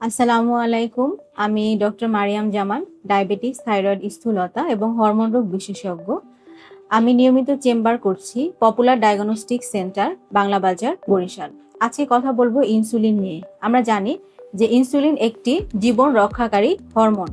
আসসালামু আলাইকুম। আমি ডক্টর মারিয়াম জামান, ডায়াবেটিস, থাইরয়েড, স্থূলতা এবং হরমোন রোগ বিশেষজ্ঞ। আমি নিয়মিত চেম্বার করছি পপুলার ডায়াগনস্টিক সেন্টার, বাংলা বাজার, বরিশাল। আজকে কথা বলবো ইনসুলিন নিয়ে। আমরা জানি যে ইনসুলিন একটি জীবন রক্ষাকারী হরমোন।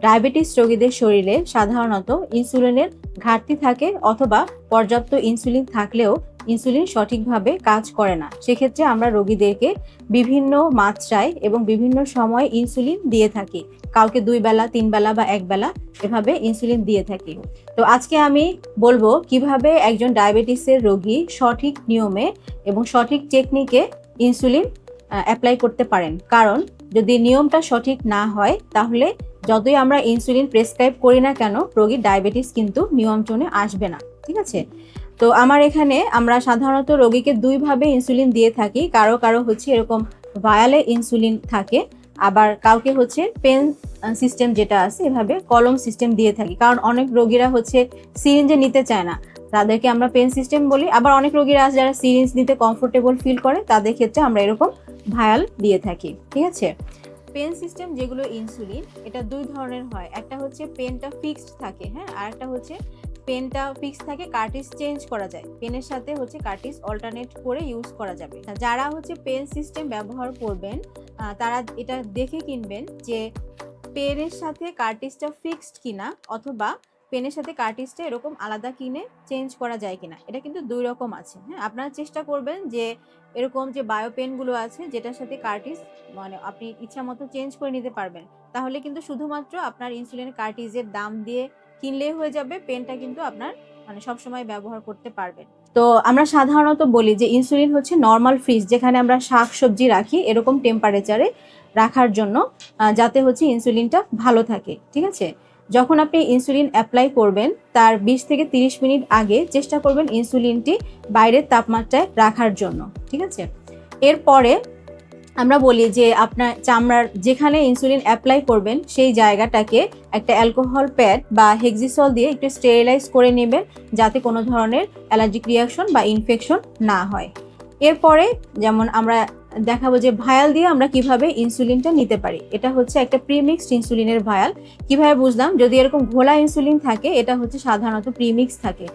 ডায়াবেটিস রোগীদের শরীরে সাধারণত ইনসুলিনের ঘাটতি থাকে অথবা পর্যাপ্ত ইনসুলিন থাকলেও ইনসুলিন সঠিকভাবে কাজ করে না। সেক্ষেত্রে আমরা রোগীদেরকে বিভিন্ন মাত্রায় এবং বিভিন্ন সময়ে ইনসুলিন দিয়ে থাকি। কাউকে 2 বেলা, 3 বেলা বা 1 বেলা এভাবে ইনসুলিন দিয়ে থাকি। তো আজকে আমি বলবো কিভাবে একজন ডায়াবেটিসের রোগী সঠিক নিয়মে এবং সঠিক টেকনিকে ইনসুলিন অ্যাপ্লাই করতে পারেন। কারণ যদি নিয়মটা সঠিক না হয় তাহলে যতই আমরা ইনসুলিন প্রেসক্রাইব করি না কেন, রোগীর ডায়াবেটিস কিন্তু নিয়ন্ত্রণে আসবে না। ঠিক আছে? তো আমার এখানে আমরা সাধারণত রোগীকে 2 ভাবে ইনসুলিন দিয়ে থাকি। কারো কারো হচ্ছে এরকম ভায়ালে ইনসুলিন থাকে, আবার কাউকে হচ্ছে পেন সিস্টেম যেটা আছে এভাবে কলম সিস্টেম দিয়ে থাকি। কারণ অনেক রোগীরা হচ্ছে সিরিঞ্জে নিতে চায় না, তাদেরকে আমরা পেন সিস্টেম বলি। আবার অনেক রোগীরা আছে যারা সিরিঞ্জ নিতে কমফোর্টেবল ফিল করে, তাদের ক্ষেত্রে আমরা এরকম ভায়াল দিয়ে থাকি। ঠিক আছে? পেন সিস্টেম যেগুলো ইনসুলিন, এটা 2 ধরনের হয়। একটা হচ্ছে পেনটা ফিক্সড থাকে, হ্যাঁ, আর একটা হচ্ছে পেনটা ফিক্সড থাকে, কার্টিজ চেঞ্জ করা যায়। পেনের সাথে হচ্ছে কার্টিজ অল্টারনেট করে ইউজ করা যাবে। যারা হচ্ছে পেন সিস্টেম ব্যবহার করবেন তারা এটা দেখে কিনবেন যে পেনের সাথে কার্টিজটা ফিক্সড কিনা, অথবা পেনের সাথে কার্টিজটা এরকম আলাদা কিনে চেঞ্জ করা যায় কিনা। এটা কিন্তু 2 রকম আছে। হ্যাঁ, আপনারা চেষ্টা করবেন যে এরকম যে বায়ো পেনগুলো আছে যেটার সাথে কার্টিজ মানে আপনি ইচ্ছা মতো চেঞ্জ করে নিতে পারবেন। তাহলে কিন্তু শুধুমাত্র আপনার ইনসুলিনের কার্টিজের দাম দিয়ে কিনলেই হয়ে যাবে, পেনটা কিন্তু আপনার মানে সবসময় ব্যবহার করতে পারবেন। তো আমরা সাধারণত বলি যে ইনসুলিন হচ্ছে নর্মাল ফ্রিজ, যেখানে আমরা শাকসবজি রাখি এরকম টেম্পারেচারে রাখার জন্য, যাতে হচ্ছে ইনসুলিনটা ভালো থাকে। ঠিক আছে? যখন আপনি ইনসুলিন অ্যাপ্লাই করবেন তার 20 থেকে 30 মিনিট আগে চেষ্টা করবেন ইনসুলিনটি বাইরের তাপমাত্রায় রাখার জন্য। ঠিক আছে? এরপরে আমরা বলি যে আপনার চামড়ার যেখানে ইনসুলিন অ্যাপ্লাই করবেন সেই জায়গাটাকে একটা অ্যালকোহল প্যাড বা হেক্সিসল দিয়ে একটু স্টেরিলাইজ করে নেবেন, যাতে কোনো ধরনের অ্যালার্জিক রিয়াকশন বা ইনফেকশন না হয়। এরপরে যেমন আমরা দেখাবো যে ভায়াল দিয়ে আমরা কিভাবে ইনসুলিনটা নিতে পারি। এটা হচ্ছে একটা প্রিমিক্সড ইনসুলিনের ভায়াল। কিভাবে বুঝলাম? যদি এরকম ঘোলা ইনসুলিন থাকে এটা হচ্ছে সাধারণত প্রিমিক্স থাকে,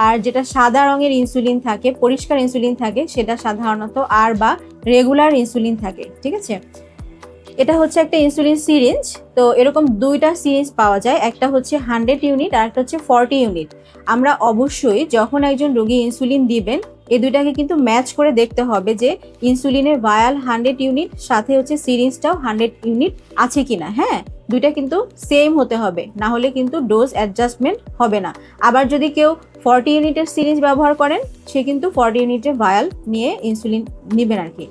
আর যেটা সাদা রঙের ইনসুলিন থাকে, পরিষ্কার ইনসুলিন থাকে, সেটা সাধারণত আর বা রেগুলার ইনসুলিন থাকে। ঠিক আছে? এটা হচ্ছে একটা ইনসুলিন সিরিঞ্জ। তো এরকম 2টা সিরিঞ্জ পাওয়া যায়, একটা হচ্ছে 100 ইউনিট আর একটা হচ্ছে 40 ইউনিট। আমরা অবশ্যই যখন একজন রোগী ইনসুলিন দিবেন এই 2টাকে কিন্তু ম্যাচ করে দেখতে হবে যে ইনসুলিনের ভায়াল 100 ইউনিট সাথে হচ্ছে সিরিঞ্জটাও 100 ইউনিট আছে কিনা। হ্যাঁ, 2টা কিন্তু সেম হতে হবে, না হলে কিন্তু ডোজ অ্যাডজাস্টমেন্ট হবে না। আবার যদি কেউ 40 ইউনিটের সিরিঞ্জ ব্যবহার করেন, সে কিন্তু 40 ইউনিটের ভায়াল নিয়ে ইনসুলিন নেবেন আর কি।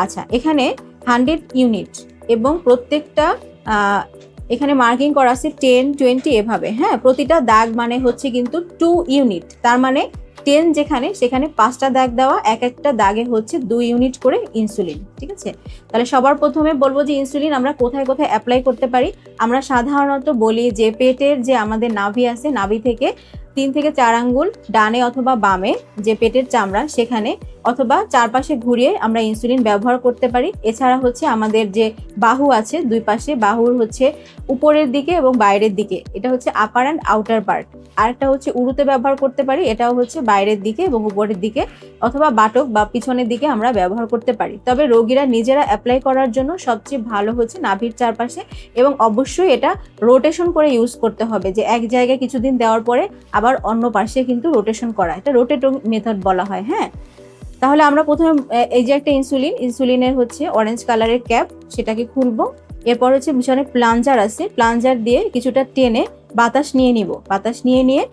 আচ্ছা, এখানে 100 ইউনিট এবং প্রত্যেকটা এখানে মার্কিং করা আছে 10, 20 এভাবে। হ্যাঁ, প্রতিটা দাগ মানে হচ্ছে কিন্তু 2 ইউনিট। তার মানে 10 যেখানে সেখানে 5টা দাগ দেওয়া, এক একটা দাগে হচ্ছে 2 ইউনিট করে ইনসুলিন। ঠিক আছে? তাহলে সবার প্রথমে বলবো যে ইনসুলিন আমরা কোথায় কোথায় অ্যাপ্লাই করতে পারি। আমরা সাধারণত বলি যে পেটের যে আমাদের নাভি আছে, নাভি থেকে 3 থেকে 4 আঙ্গুল ডানে অথবা বামে যে পেটের চামড়া সেখানে, অথবা চারপাশে ঘুরিয়ে আমরা ইনসুলিন ব্যবহার করতে পারি। এছাড়া হচ্ছে আমাদের যে বাহু আছে, 2 পাশে বাহুর হচ্ছে উপরের দিকে এবং বাইরের দিকে, এটা হচ্ছে আপার অ্যান্ড আউটার পার্ট। আরেকটা হচ্ছে উরুতে ব্যবহার করতে পারি, এটাও হচ্ছে বাইরের দিকে এবং উপরের দিকে, অথবা বাটক বা পিছনের দিকে আমরা ব্যবহার করতে পারি। তবে রোগীরা নিজেরা অ্যাপ্লাই করার জন্য সবচেয়ে ভালো হচ্ছে নাভির চারপাশে, এবং অবশ্যই এটা রোটেশন করে ইউজ করতে হবে, যে এক জায়গায় কিছুদিন দেওয়ার পরে আবার অন্য পাশে কিন্তু রোটেশন করা, এটা রোটেটিং মেথড বলা হয়। হ্যাঁ, তাহলে আমরা প্রথমে এই যে একটা ইনসুলিনের হচ্ছে অরেঞ্জ কালারের ক্যাপ, সেটাকে খুলবো। এরপর হচ্ছে পিছনে প্লাঞ্জার আছে, প্লাঞ্জার দিয়ে কিছুটা টেনে বাতাস নিয়ে নিব। বাতাস নিয়ে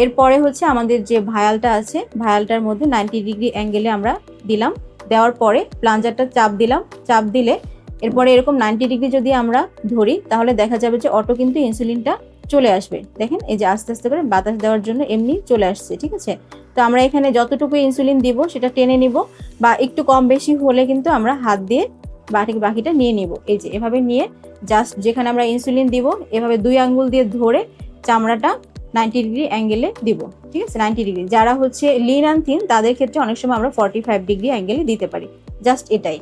এরপরে হচ্ছে আমাদের যে ভায়ালটা আছে, ভায়ালটার মধ্যে 90 ডিগ্রি অ্যাঙ্গেলে আমরা দিলাম। দেওয়ার পরে প্লাঞ্জারটা চাপ দিলাম। চাপ দিলে এরপরে এরকম 90 ডিগ্রি যদি আমরা ধরি তাহলে দেখা যাবে যে অটো কিন্তু ইনসুলিনটা চলে আসবে। দেখেন, এই যে আস্তে আস্তে করে বাতাস দেওয়ার জন্য এমনি চলে আসছে। ঠিক আছে? তো আমরা এখানে যতটুকু ইনসুলিন দিব সেটা টেনে নিব, বা একটু কম বেশি হলে কিন্তু আমরা হাত দিয়ে বাকিটা নিয়ে নিব। এই যে এভাবে নিয়ে জাস্ট যেখানে আমরা ইনসুলিন দিব এভাবে 2 আঙ্গুল দিয়ে ধরে চামড়াটা 90 ডিগ্রি অ্যাঙ্গেলে দিব। ঠিক আছে? 90 ডিগ্রি। যারা হচ্ছে লিন অ্যান্ড থিন তাদের ক্ষেত্রে অনেক সময় আমরা 45 ডিগ্রি অ্যাঙ্গেলে দিতে পারি। জাস্ট এটাই।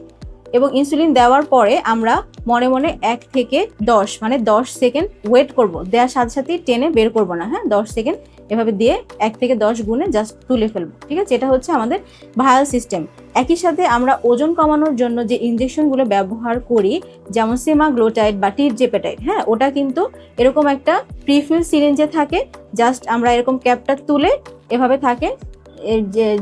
এবং ইনসুলিন দেওয়ার পরে আমরা মনে মনে 1 থেকে 10 মানে 10 সেকেন্ড ওয়েট করব, দেওয়ার সাথে সাথেই টেনে বের করব না, হ্যাঁ 10 সেকেন্ড এভাবে দিয়ে 1 থেকে 10 গুণে জাস্ট তুলে ফেলবো, ঠিক আছে। এটা হচ্ছে আমাদের ভায়াল সিস্টেম। একই সাথে আমরা ওজন কমানোর জন্য যে ইনজেকশনগুলো ব্যবহার করি, যেমন সেমাগ্লোটাইড বা টিরজেপেটাইড, হ্যাঁ ওটা কিন্তু এরকম একটা প্রিফিল সিরিঞ্জে থাকে। জাস্ট আমরা এরকম ক্যাপটা তুলে এভাবে থাকে,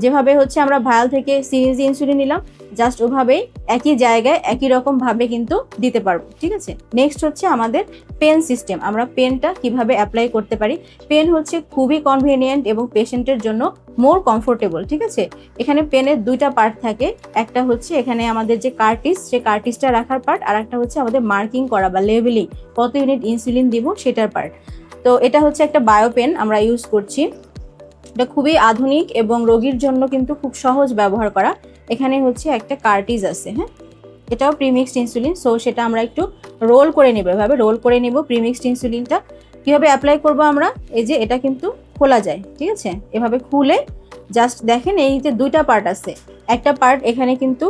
যেভাবে হচ্ছে আমরা ভায়াল থেকে সিরিঞ্জে ইনসুলিন নিলাম, জাস্ট ওভাবেই একই জায়গায় একই রকম ভাবে কিন্তু দিতে পারবো, ঠিক আছে। নেক্সট হচ্ছে আমাদের পেন সিস্টেম। আমরা পেনটা কিভাবে অ্যাপ্লাই করতে পারি। পেন হচ্ছে খুবই কনভিনিয়েন্ট এবং পেশেন্টের জন্য মোর কমফোর্টেবল, ঠিক আছে। এখানে পেনের 2টা পার্ট থাকে, একটা হচ্ছে এখানে আমাদের যে কার্টিস, সে কার্টিসটা রাখার পার্ট, আর একটা হচ্ছে আমাদের মার্কিং করা বা লেবেলিং, কত ইউনিট ইনসুলিন দিব সেটার পার্ট। তো এটা হচ্ছে একটা বায়ো পেন আমরা ইউজ করছি। এটা খুবই আধুনিক এবং রোগীর জন্য কিন্তু খুব সহজ ব্যবহার করা। এখানে হচ্ছে একটা কার্টিজ আছে, হ্যাঁ এটাও প্রিমিক্সড ইনসুলিন। সো সেটা আমরা একটু রোল করে নেব, এভাবে রোল করে নেব প্রিমিক্সড ইনসুলিনটা। কীভাবে অ্যাপ্লাই করব আমরা, এই যে এটা কিন্তু খোলা যায়, ঠিক আছে। এভাবে খুলে জাস্ট দেখেন এই যে 2টা পার্ট আছে, একটা পার্ট এখানে কিন্তু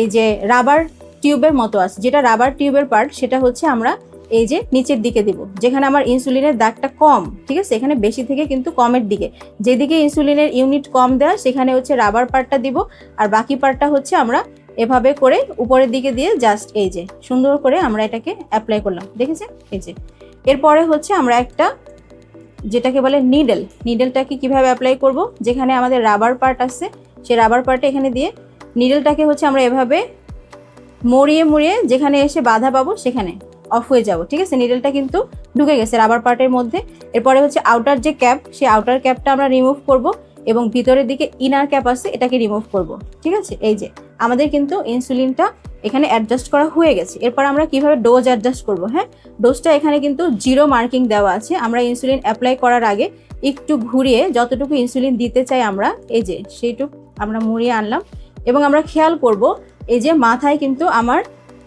এই যে রাবার টিউবের মতো আছে, যেটা রাবার টিউবের পার্ট সেটা হচ্ছে আমরা এই যে নিচের দিকে দিব, যেখানে আমার ইনসুলিনের দাগটা কম, ঠিক আছে। এখানে বেশি থেকে কিন্তু কমের দিকে, যেদিকে ইনসুলিনের ইউনিট কম দেওয়া সেখানে হচ্ছে রাবার পার্টটা দিব, আর বাকি পার্টটা হচ্ছে আমরা এভাবে করে উপরের দিকে দিয়ে জাস্ট এই যে সুন্দর করে আমরা এটাকে অ্যাপ্লাই করলাম, দেখেছেন এই যে। এরপরে হচ্ছে আমরা একটা যেটাকে বলে নিডেল, নিডেলটাকে কিভাবে অ্যাপ্লাই করব, যেখানে আমাদের রাবার পার্ট আছে সেই রাবার পার্টে এখানে দিয়ে নিডেলটাকে হচ্ছে আমরা এভাবে মরিয়ে মরিয়ে যেখানে এসে বাধা পাবো সেখানে অফ হয়ে যাব, ঠিক আছে। নিডেলটা কিন্তু ঢুকে গেছে রাবার পার্টের মধ্যে। এরপরে হচ্ছে আউটার যে ক্যাপ, সেই আউটার ক্যাপটা আমরা রিমুভ করব এবং ভিতরের দিকে ইনার ক্যাপ আছে এটাকে রিমুভ করব, ঠিক আছে। এই যে আমাদের কিন্তু ইনসুলিনটা এখানে অ্যাডজাস্ট করা হয়ে গেছে। এরপর আমরা কিভাবে ডোজ অ্যাডজাস্ট করব, হ্যাঁ ডোজটা এখানে কিন্তু 0 মার্কিং দেওয়া আছে। আমরা ইনসুলিন অ্যাপ্লাই করার আগে একটু ঘুরিয়ে যতটুকু ইনসুলিন দিতে চাই আমরা এই যে সেইটুকু আমরা মুড়িয়ে আনলাম, এবং আমরা খেয়াল করব এই যে মাথায় কিন্তু আমার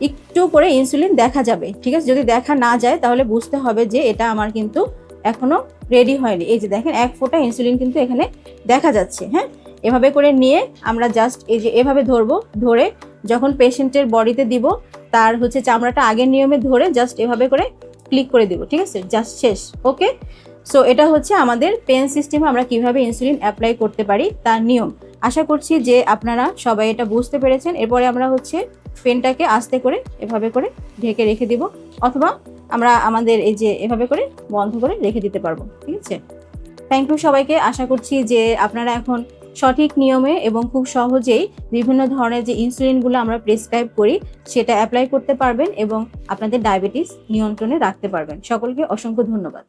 একটু করে ইনসুলিন দেখা যাবে, ঠিক আছে। যদি দেখা না যায় তাহলে বুঝতে হবে যে এটা আমার কিন্তু এখনো রেডি হয়নি। এই যে দেখেন 1 ফোঁটা ইনসুলিন কিন্তু এখানে দেখা যাচ্ছে, হ্যাঁ এভাবে করে নিয়ে আমরা জাস্ট এই যে এভাবে ধরবো, ধরে যখন পেশেন্টের বডিতে দিব তার হচ্ছে চামড়াটা আগের নিয়মে ধরে জাস্ট এভাবে করে ক্লিক করে দিব, ঠিক আছে, জাস্ট শেষ। ওকে, সো এটা হচ্ছে আমাদের পেন সিস্টেমে আমরা কিভাবে ইনসুলিন অ্যাপ্লাই করতে পারি তার নিয়ম। আশা করছি যে আপনারা সবাই এটা বুঝতে পেরেছেন। এরপরে আমরা হচ্ছে পেনটাকে আস্তে করে এভাবে করে ঢেকে রেখে দিব, অথবা আমরা আমাদের এই যে এভাবে করে বন্ধ করে রেখে দিতে পারবো, ঠিক আছে। থ্যাংক ইউ সবাইকে। আশা করছি যে আপনারা এখন সঠিক নিয়মে এবং খুব সহজেই বিভিন্ন ধরনের যে ইনসুলিনগুলো আমরা প্রেসক্রাইব করি সেটা অ্যাপ্লাই করতে পারবেন এবং আপনাদের ডায়াবেটিস নিয়ন্ত্রণে রাখতে পারবেন। সকলকে অসংখ্য ধন্যবাদ।